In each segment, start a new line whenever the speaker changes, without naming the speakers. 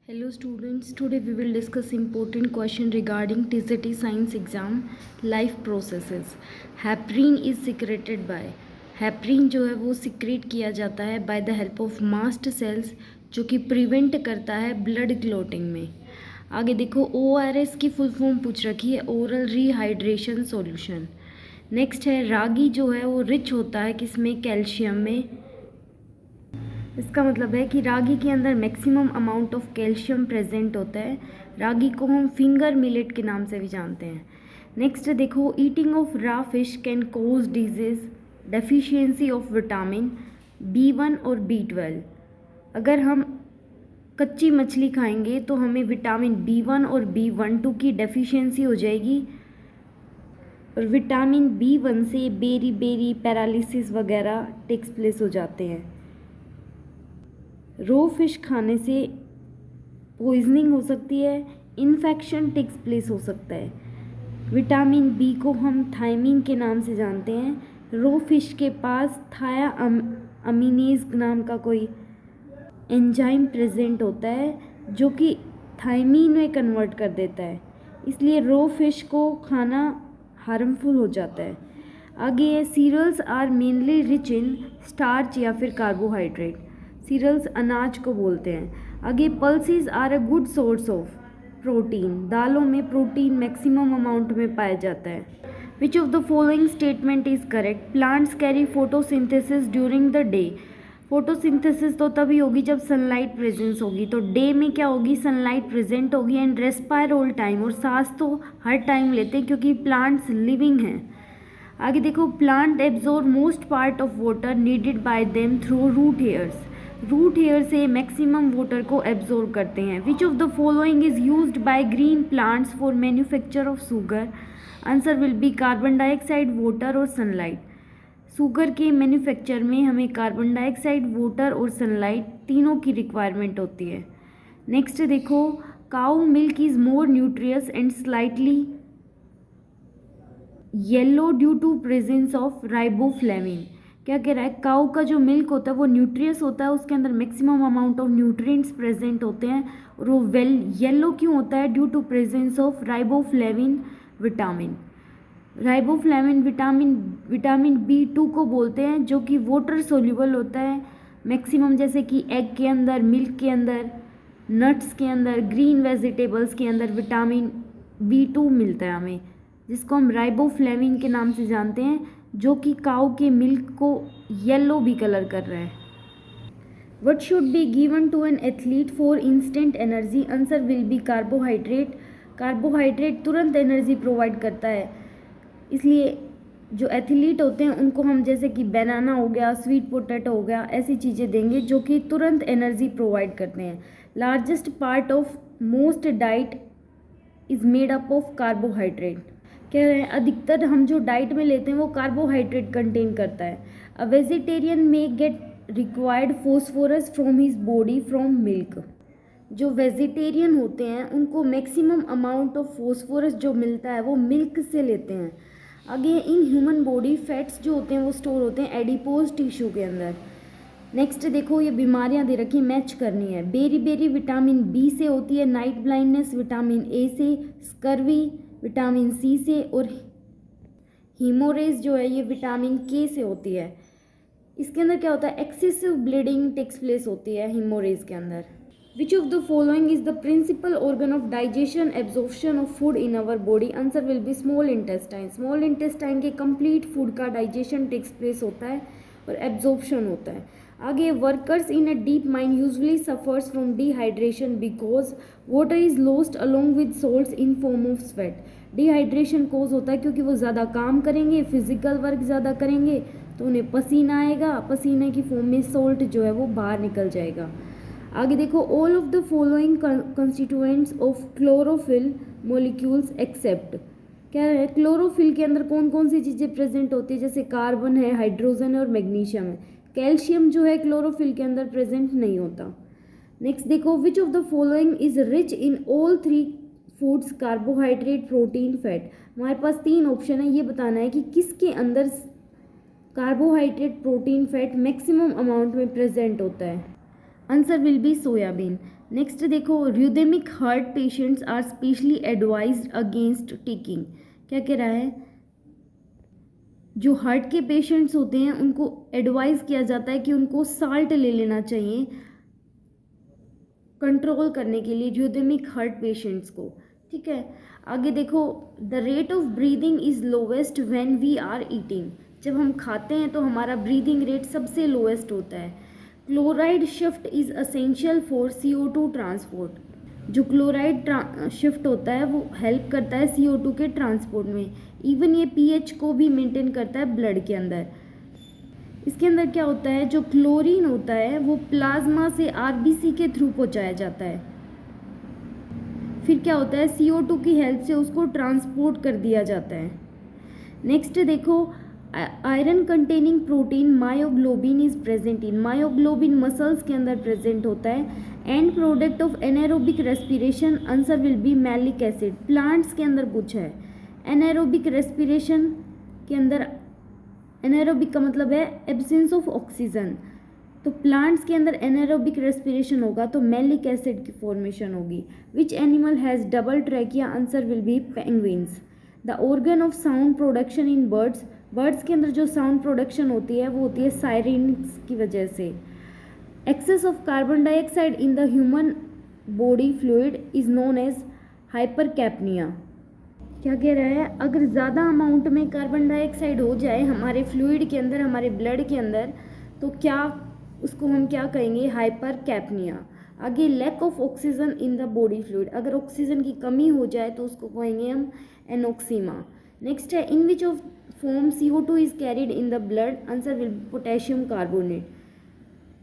Hello students, today we will discuss important question regarding TCT science exam life processes. Heparin is secreted by heparin जो है वो secrete किया जाता है by the help of mast cells जो कि prevent करता है blood clotting में. आगे देखो ORS की फुल फॉर्म पूछ रखी है oral rehydration solution. नेक्स्ट है रागी जो है वो रिच होता है किसमें, कैल्शियम में. इसका मतलब है कि रागी के अंदर maximum amount of calcium present होता है. रागी को हम फिंगर मिलेट के नाम से भी जानते हैं. नेक्स्ट देखो, eating of raw fish can cause disease deficiency of vitamin B1 और B12. अगर हम कच्ची मछली खाएंगे तो हमें विटामिन B1 और B12 की डेफिशिएंसी हो जाएगी और विटामिन B1 से बेरी बेरी पैरालिसिस वगैरह टेक्स प्लेस हो जाते हैं. रो फिश खाने से पॉइजनिंग हो सकती है, इन्फेक्शन टेक्स प्लेस हो सकता है. विटामिन बी को हम थायमीन के नाम से जानते हैं. रो फिश के पास थाया अमीनेज नाम का कोई एंजाइम प्रेजेंट होता है जो कि थायमीन में कन्वर्ट कर देता है, इसलिए रो फिश को खाना हार्मफुल हो जाता है. आगे है cereals are mainly rich in starch या फिर कार्बोहाइड्रेट. सीरियल्स अनाज को बोलते हैं. आगे pulses are a good source of protein. दालों में प्रोटीन मैक्सिमम अमाउंट में पाया जाता है. Which of the following statement is correct. Plants carry photosynthesis during the day. Photosynthesis तो तभी होगी जब सनलाइट प्रेजेंस होगी, तो डे में क्या होगी, सनलाइट प्रेजेंट होगी. एंड रेस्पायर ऑल टाइम, और सांस तो हर टाइम लेते हैं क्योंकि प्लांट्स लिविंग हैं. आगे देखो, plant absorb most part of water needed by them through root hairs. Root hair से मैक्सिमम वाटर को एब्जॉर्ब करते हैं. Which of the following is used by green plants for manufacture of sugar. Answer will be carbon dioxide, water और sunlight. Sugar के manufacture में हमें carbon dioxide, water और sunlight तीनों की रिक्वायरमेंट होती है. नेक्स्ट देखो, cow milk is more nutritious and slightly yellow due to presence of riboflavin. क्या कह रहा है, काऊ का जो मिल्क होता है वो न्यूट्रियस होता है, उसके अंदर maximum amount of nutrients present होते हैं और वो येलो क्यों होता है, due to presence of riboflavin vitamin. Riboflavin vitamin B2 को बोलते हैं जो कि वाटर सोल्यूबल होता है मैक्सिमम, जैसे कि एग के अंदर, मिल्क के अंदर, नट्स के अंदर, ग्रीन वेजिटेबल्स के अंदर विटामिन B2 मिलता है हमें, जिसको हम राइबोफ्लेविन के नाम से जानते हैं, जो कि काऊ के मिल्क को येलो भी कलर कर रहा है. What should be given to an athlete for instant energy? Answer will B carbohydrate. Carbohydrate तुरंत एनर्जी प्रोवाइड करता है, इसलिए जो एथलीट होते हैं उनको हम जैसे कि बनाना हो गया, स्वीट पोटैटो हो गया, ऐसी चीज़ें देंगे जो कि तुरंत एनर्जी प्रोवाइड करते हैं. Largest part of most diet is made up of carbohydrate. कह रहे हैं अधिकतर हम जो डाइट में लेते हैं वो कार्बोहाइड्रेट कंटेन करता है. A vegetarian may get required phosphorus from his body from milk. जो वेजिटेरियन होते हैं उनको मैक्सिमम अमाउंट ऑफ फॉस्फोरस जो मिलता है वो मिल्क से लेते हैं. आगे, इन ह्यूमन बॉडी फैट्स जो होते हैं वो स्टोर होते हैं एडिपोज टिश्यू के अंदर. नेक्स्ट देखो, ये बीमारियां दे रखी, मैच करनी है. बेरी बेरी विटामिन B से होती है. नाइट ब्लाइंडनेस विटामिन A से. स्कर्वी विटामिन C से. और हीमोरेज जो है ये विटामिन K से होती है. इसके अंदर क्या होता है, एक्सेसिव ब्लीडिंग टेक्स प्लेस होती है हीमोरेज के अंदर. Which of the following is the principal organ of digestion absorption of food in our body. Answer will be small intestine. Small intestine के कंप्लीट फूड का डाइजेशन टेक्स प्लेस होता है और absorption होता है. आगे, workers in a deep mine usually suffers from dehydration because water is lost along with salts in form of sweat. Dehydration cause होता है क्योंकि वो ज़्यादा काम करेंगे, फिजिकल वर्क ज़्यादा करेंगे तो उन्हें पसीना आएगा, पसीने की फॉर्म में सॉल्ट जो है वो बाहर निकल जाएगा. आगे देखो, all of the following constituents of chlorophyll molecules except. क्या है, क्लोरोफिल के अंदर कौन कौन सी चीज़ें प्रेजेंट होती है, जैसे कार्बन है, हाइड्रोजन है और मैग्नीशियम है. कैल्शियम जो है क्लोरोफिल के अंदर प्रेजेंट नहीं होता. नेक्स्ट देखो, विच of the following is rich in all three foods carbohydrate, protein, fat. हमारे पास 3 ऑप्शन है, ये बताना है कि किसके अंदर carbohydrate, protein, fat maximum amount में प्रेजेंट होता है. Answer will be soybean. Next देखो, rheumatic heart patients are specially advised against taking. क्या कह रहा है, जो हार्ट के पेशेंट्स होते हैं उनको एडवाइस किया जाता है कि उनको साल्ट ले लेना चाहिए कंट्रोल करने के लिए र्यूदेमिक हार्ट पेशेंट्स को। ठीक है, आगे देखो, the rate of breathing is lowest when we are eating. जब हम खाते हैं तो हमारा ब्रीदिंग रेट सबसे लोएस्ट होता है। Chloride shift is essential for CO2 transport. जो क्लोराइड शिफ्ट होता है वो हेल्प करता है CO2 के ट्रांसपोर्ट में। इवन ये pH को भी मेंटेन करता है ब्लड के अंदर। इसके अंदर क्या होता है, जो क्लोरीन होता है वो प्लाज्मा से RBC के थ्रू पहुंचाया जाता है। फिर क्या होता है, CO2 की हेल्प से उसको ट्रांसपोर्ट कर दिया जाता है। नेक्स्ट देखो, iron containing protein myoglobin is present in. Myoglobin muscles के अंदर प्रेजेंट होता है। And product of anaerobic respiration, answer will B malic acid. Plants के अंदर पूछा है। एनारोबिक रेस्पिरेशन के अंदर, एनारोबिक का मतलब है एब्सेंस ऑफ ऑक्सीजन, तो प्लांट्स के अंदर एनारोबिक रेस्पिरेशन होगा तो मैलिक एसिड की फॉर्मेशन होगी। Which animal has double trachea, answer will B penguins. The organ of sound production in birds, birds के अंदर जो साउंड प्रोडक्शन होती है वो होती है सायरेन्स की वजह से। Excess of carbon dioxide in the human body fluid is known as hypercapnia. क्या कह रहा है, अगर ज़्यादा अमाउंट में कार्बन डाइऑक्साइड हो जाए हमारे फ्लूइड के अंदर, हमारे ब्लड के अंदर, तो क्या उसको हम क्या कहेंगे, हाइपरकैप्निया। आगे, lack of oxygen in the body fluid, अगर ऑक्सीजन की कमी हो जाए तो उसको कहेंगे हम एनोक्सीमा। नेक्स्ट है, in which of form CO2 is carried in the blood, answer will potassium carbonate.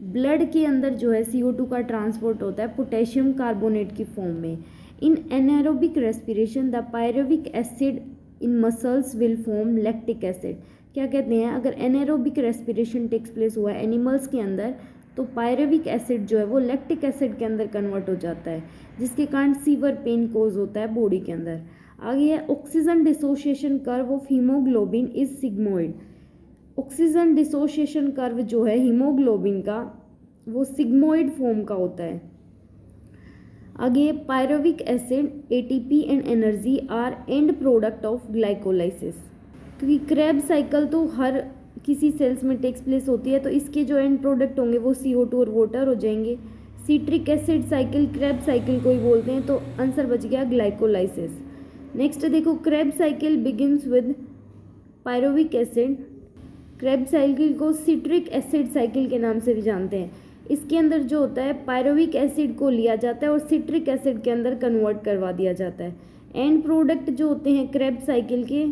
Blood के अंदर जो है CO2 का ट्रांसपोर्ट होता है पोटेशियम कार्बोनेट की फॉर्म में। इन anaerobic respiration the pyruvic acid in muscles will form lactic acid. क्या कहते हैं, अगर एनारोबिक रेस्पिरेशन टेक्स प्लेस हुआ है एनिमल्स के अंदर तो पायरुविक एसिड जो है वो लैक्टिक एसिड के अंदर कन्वर्ट हो जाता है, जिसके कारण सीवर पेन कोज होता है बॉडी के अंदर। आगे है, oxygen dissociation curve of haemoglobin is sigmoid. Oxygen dissociation curve जो है हीमोग्लोबिन का वो सिग्मोइड फॉर्म का होता है। आगे, pyruvic acid, ATP and energy are end product of glycolysis. क्योंकि क्रेब साइकिल तो हर किसी सेल्स में टेक्स प्लेस होती है तो इसके जो एंड प्रोडक्ट होंगे वो CO2 और वाटर हो जाएंगे। Citric acid cycle Krebs cycle को ही बोलते हैं, तो आंसर बच गया ग्लाइकोलाइसिस। नेक्स्ट देखो, Krebs cycle begins with pyruvic acid. Krebs cycle को सिट्रिक एसिड साइकिल के नाम से भी जानते हैं। इसके अंदर जो होता है पायरुविक एसिड को लिया जाता है और सिट्रिक एसिड के अंदर कन्वर्ट करवा दिया जाता है। एंड प्रोडक्ट जो होते हैं क्रेब साइकिल के,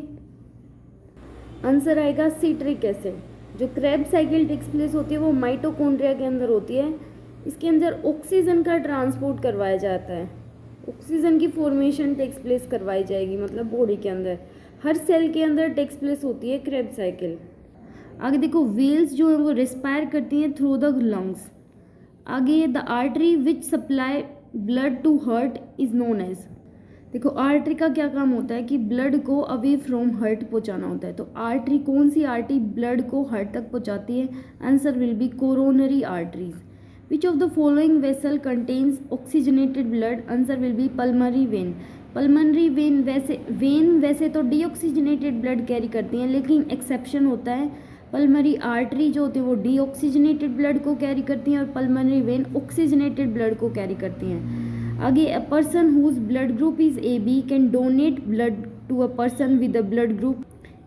आंसर आएगा सिट्रिक एसिड। जो क्रेब साइकिल टेक्स प्लेस होती है वो माइटोकॉन्ड्रिया के अंदर होती है। इसके अंदर ऑक्सीजन का ट्रांसपोर्ट करवाया जाता है, ऑक्सीजन की फॉर्मेशन टेक्स प्लेस करवाई जाएगी, मतलब बॉडी के अंदर हर सेल के अंदर टेक्स प्लेस होती है क्रेब साइकिल। आगे देखो, व्हेल्स जो है वो रेस्पायर करती हैं थ्रू द लंग्स। आगे, the artery which supply blood to heart is known as. देखो, आर्टरी का क्या काम होता है कि ब्लड को अवे फ्रॉम हार्ट पहुंचाना होता है, तो आर्टरी, कौन सी आर्टरी ब्लड को हार्ट तक पहुंचाती है, answer will B coronary arteries. Which of the following vessel contains oxygenated blood, answer will B pulmonary when. Pulmonary when वैसे तो डीऑक्सीजनेटेड ब्लड कैरी करती हैं, लेकिन एक्सेप्शन होता है, पल्मनरी आर्टरी जो होती है वो डीऑक्सीजनेटेड ब्लड को कैरी करती हैं और पल्मनरी वेन ऑक्सीजनेटेड ब्लड को कैरी करती हैं। आगे, a person whose blood group is AB can donate blood to a person with a blood group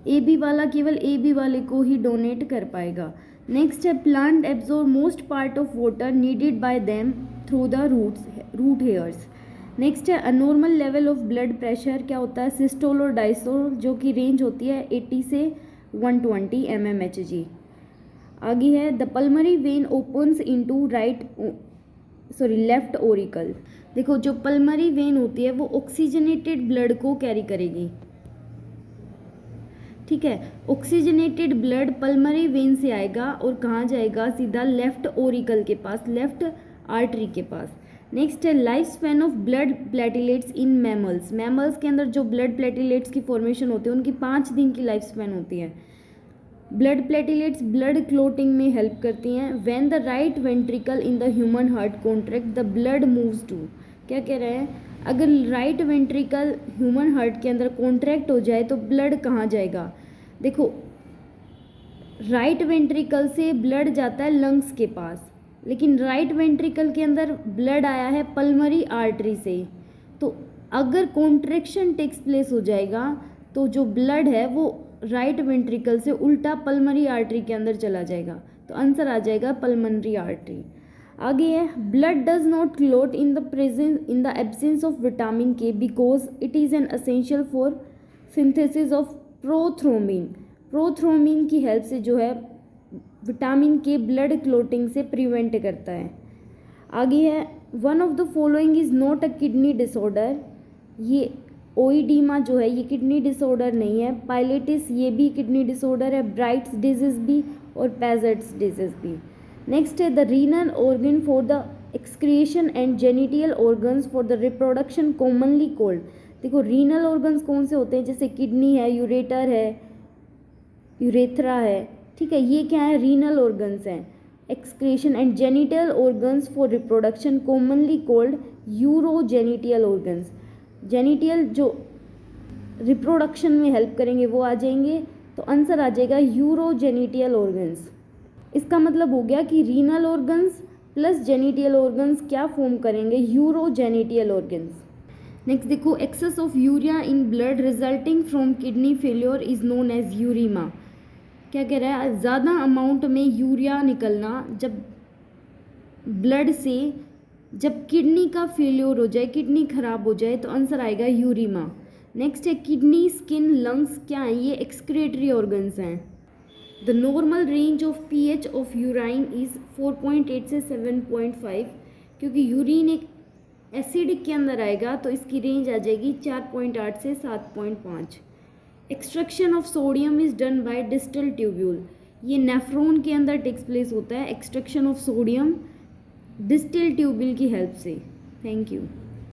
AB वाला केवल AB वाले को ही डोनेट कर पाएगा। नेक्स्ट है, plant absorb most part of water needed by them through the root hairs. Next है, abnormal level of blood pressure क्या होता है, सिस्टोल और डायस्टोल, जो की रेंज होती है 80 से 120 mmHg। आगे है, the pulmonary when opens into left Oracle. देखो, जो पल्मनरी वेन होती है वो ऑक्सीजनेटेड ब्लड को कैरी करेगी, ठीक है। ऑक्सीजनेटेड ब्लड पल्मनरी वेन से आएगा और कहाँ जाएगा, सीधा लेफ्ट ओरिकल के पास, लेफ्ट आर्टरी के पास। नेक्स्ट है, life span of blood platelets in mammals. Mammals के अंदर जो ब्लड प्लेटिलेट्स की फॉर्मेशन होती है उनकी 5 दिन की लाइफ स्पैन होती है। ब्लड प्लेटिलेट्स ब्लड क्लोटिंग में हेल्प करती हैं। When the right ventricle in the human heart contract the blood moves to, क्या कह रहे हैं, अगर राइट वेंट्रिकल ह्यूमन हार्ट के अंदर कॉन्ट्रैक्ट हो जाए तो ब्लड कहाँ जाएगा। देखो राइट वेंट्रिकल से ब्लड जाता है लंग्स के पास, लेकिन राइट वेंट्रिकल के अंदर ब्लड आया है पल्मरी आर्टरी से, तो अगर कॉन्ट्रैक्शन टेक्स प्लेस हो जाएगा तो जो ब्लड है वो राइट वेंट्रिकल से उल्टा पल्मरी आर्टरी के अंदर चला जाएगा, तो आंसर आ जाएगा पल्मनरी आर्टरी। आगे है blood does not clot in the absence of vitamin K because it is an essential for synthesis of prothrombin. Prothrombin की हेल्प से जो है विटामिन के ब्लड क्लोटिंग से प्रिवेंट करता है। आगे है one of the following is not a kidney disorder, ये ओइडीमा जो है ये किडनी डिसऑर्डर नहीं है। पायलिटिस ये भी किडनी डिसऑर्डर है। ब्राइट्स डिजीज़ भी और पैजेट्स डिजीज़ भी। नेक्स्ट है the renal organ for the excretion and genital organs for the reproduction commonly called. देखो रीनल ऑर्गन्स कौन से होते हैं, जैसे किडनी है, यूरेटर है, यूरेथ्रा है, ठीक है, ये क्या है, रीनल ऑर्गन्स हैं। Excretion and genital organs for reproduction commonly called urogenital organs. Genital जो रिप्रोडक्शन में हेल्प करेंगे वो आ जाएंगे, तो आंसर आ जाएगा यूरोजेनिटियल ऑर्गन्स। इसका मतलब हो गया कि renal organs plus genital organs क्या फॉर्म करेंगे, यूरोजेनिटियल ऑर्गन्स। नेक्स्ट देखो excess of urea in blood resulting from kidney failure is known as uraemia. क्या कह रहा है, ज़्यादा अमाउंट में यूरिया निकलना जब ब्लड से, जब किडनी का फेलियर हो जाए, किडनी खराब हो जाए, तो आंसर आएगा यूरीमा। नेक्स्ट है किडनी, स्किन, लंग्स क्या हैं, ये एक्सक्रीटरी ऑर्गन्स हैं। The normal range of pH of urine is 4.8 से 7.5, क्योंकि यूरिन एक एसिडिक के अंदर आएगा तो इसकी रेंज आ जाएगी 4.8 से 7.5। Extraction of sodium is done by distal tubule, ये नेफ्रॉन के अंदर टेक्स प्लेस होता है extraction of sodium distal tubule की हेल्प से। Thank you.